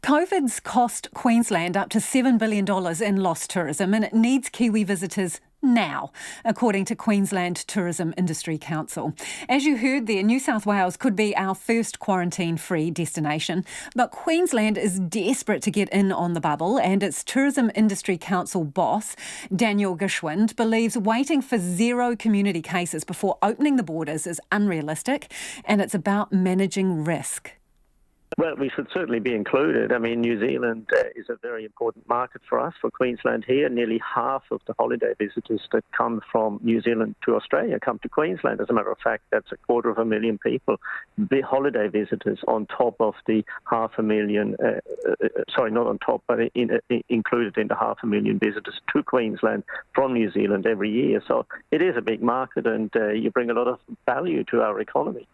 COVID's cost Queensland up to $7 billion in lost tourism, and it needs Kiwi visitors now, according to Queensland Tourism Industry Council. As you heard there, New South Wales could be our first quarantine-free destination, but Queensland is desperate to get in on the bubble, and its Tourism Industry Council boss, Daniel Gschwind, believes waiting for zero community cases before opening the borders is unrealistic, and it's about managing risk. Well, we should certainly be included. I mean, New Zealand is a very important market for us, for Queensland here. Nearly half of the holiday visitors that come from New Zealand to Australia come to Queensland. As a matter of fact, that's 250,000 people, the holiday visitors, on top of the 500,000, not on top, but included in the 500,000 visitors to Queensland from New Zealand every year. So it is a big market, and you bring a lot of value to our economy.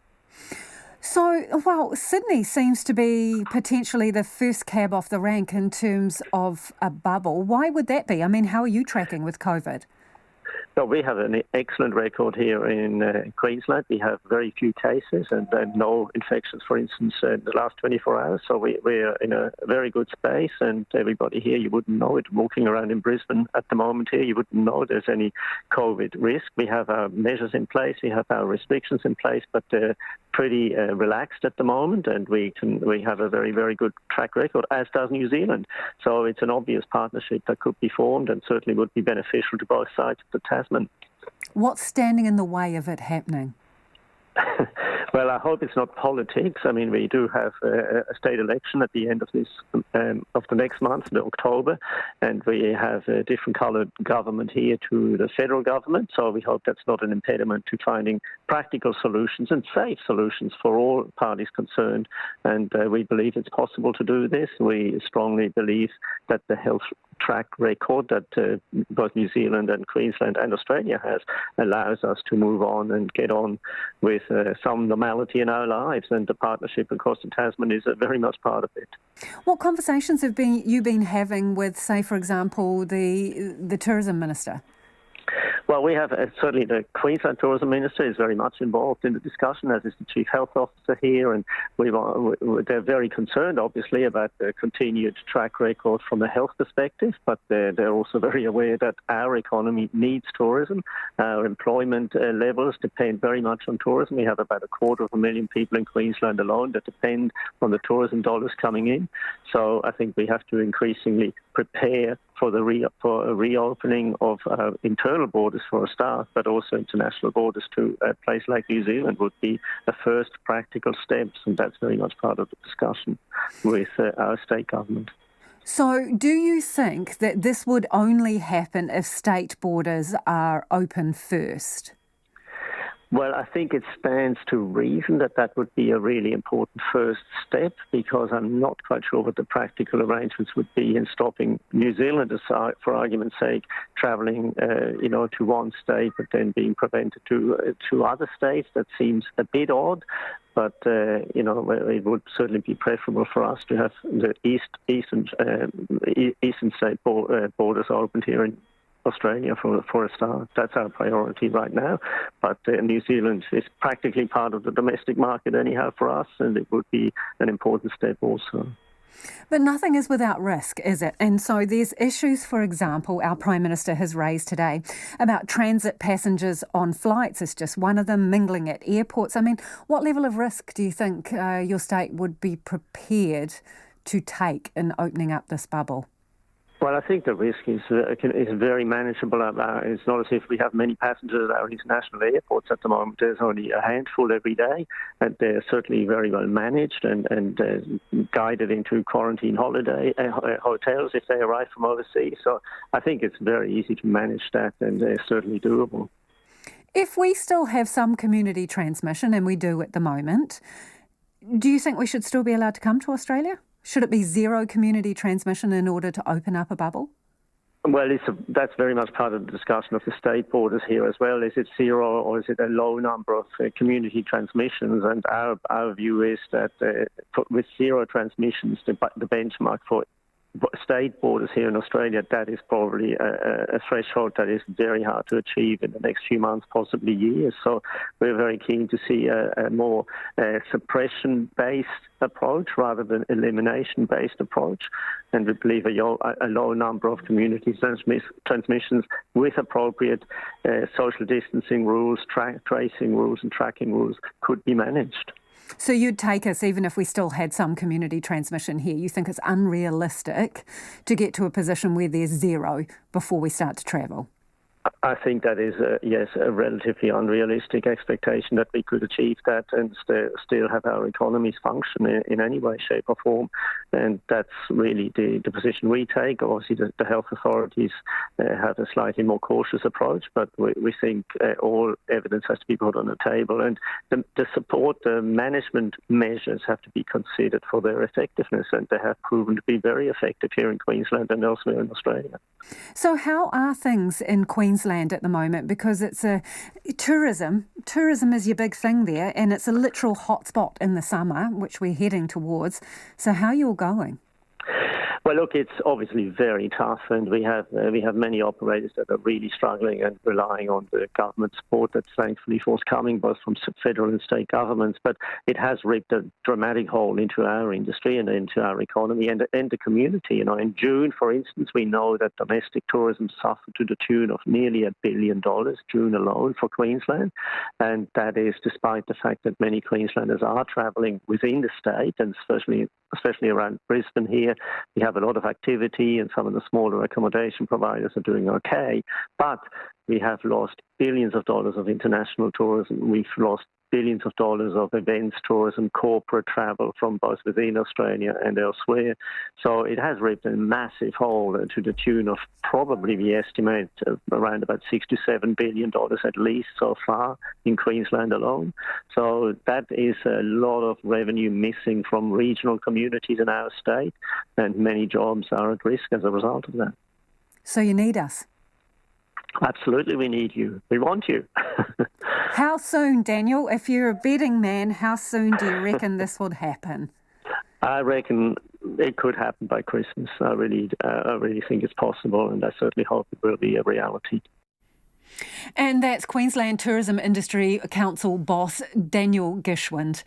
So, well, Sydney seems to be potentially the first cab off the rank in terms of a bubble. Why would that be? I mean, how are you tracking with COVID? No, we have an excellent record here in Queensland. We have very few cases and no infections, for instance, in the last 24 hours. So we're in a very good space, and everybody here, you wouldn't know it. Walking around in Brisbane at the moment here, you wouldn't know there's any COVID risk. We have our measures in place, we have our restrictions in place, but they're pretty relaxed at the moment, and we have a very, very good track record, as does New Zealand. So it's an obvious partnership that could be formed and certainly would be beneficial to both sides of the Tasman. What's standing in the way of it happening? Well, I hope it's not politics. I mean, we do have a state election at the end of the next month, in October, and we have a different coloured government here to the federal government. So we hope that's not an impediment to finding practical solutions and safe solutions for all parties concerned. And we believe it's possible to do this. We strongly believe that the health track record that both New Zealand and Queensland and Australia has allows us to move on and get on with some normality in our lives, and the partnership across the Tasman is very much part of it. What conversations have you been having with, say, for example, the Tourism Minister? Well, we have certainly the Queensland Tourism Minister is very much involved in the discussion, as is the Chief Health Officer here, and they're very concerned, obviously, about the continued track record from a health perspective, but they're also very aware that our economy needs tourism. Our employment levels depend very much on tourism. We have about 250,000 people in Queensland alone that depend on the tourism dollars coming in. So I think we have to increasingly prepare for a reopening of internal borders for a start, but also international borders to a place like New Zealand would be the first practical steps, and that's very much part of the discussion with our state government. So do you think that this would only happen if state borders are open first? Well, I think it stands to reason that that would be a really important first step, because I'm not quite sure what the practical arrangements would be in stopping New Zealanders, for argument's sake, travelling, to one state, but then being prevented to other states. That seems a bit odd. But, it would certainly be preferable for us to have the eastern state borders opened here in Australia for a start. That's our priority right now. But New Zealand is practically part of the domestic market anyhow for us, and it would be an important step also. But nothing is without risk, is it? And so there's issues, for example, our Prime Minister has raised today about transit passengers on flights. It's just one of them, mingling at airports. I mean, what level of risk do you think your state would be prepared to take in opening up this bubble? Well, I think the risk is very manageable. It's not as if we have many passengers at our international airports at the moment. There's only a handful every day, and they're certainly very well managed and guided into quarantine hotels if they arrive from overseas. So I think it's very easy to manage that, and they're certainly doable. If we still have some community transmission, and we do at the moment, do you think we should still be allowed to come to Australia? Should it be zero community transmission in order to open up a bubble? Well, that's very much part of the discussion of the state borders here as well. Is it zero, or is it a low number of community transmissions? And our view is that with zero transmissions, the benchmark for state borders here in Australia, that is probably a threshold that is very hard to achieve in the next few months, possibly years. So we're very keen to see a more suppression-based approach rather than elimination-based approach. And we believe a low number of community transmissions with appropriate social distancing rules, tracing rules and tracking rules could be managed. So you'd take us, even if we still had some community transmission here, you think it's unrealistic to get to a position where there's zero before we start to travel? I think that is, a relatively unrealistic expectation that we could achieve that and still have our economies function in any way, shape or form. And that's really the position we take. Obviously, the health authorities have a slightly more cautious approach, but we think all evidence has to be put on the table. And the support, the management measures have to be considered for their effectiveness, and they have proven to be very effective here in Queensland and elsewhere in Australia. So how are things in Queensland at the moment? Because it's tourism. Tourism is your big thing there, and it's a literal hotspot in the summer, which we're heading towards. So how are you all going? Well, look, it's obviously very tough, and we have many operators that are really struggling and relying on the government support that's thankfully forthcoming, both from federal and state governments. But it has ripped a dramatic hole into our industry and into our economy and the community. In June, for instance, we know that domestic tourism suffered to the tune of nearly $1 billion, June alone, for Queensland. And that is despite the fact that many Queenslanders are travelling within the state, and especially around Brisbane here. We have a lot of activity, and some of the smaller accommodation providers are doing okay. But we have lost billions of dollars of international tourism. We've lost billions of dollars of events tourism, corporate travel from both within Australia and elsewhere. So it has ripped a massive hole to the tune of probably, we estimate, around about $6 to $7 billion at least so far in Queensland alone. So that is a lot of revenue missing from regional communities in our state, and many jobs are at risk as a result of that. So you need us? Absolutely, we need you. We want you. How soon, Daniel? If you're a betting man, how soon do you reckon this would happen? I reckon it could happen by Christmas. I really think it's possible, and I certainly hope it will be a reality. And that's Queensland Tourism Industry Council boss Daniel Gschwind.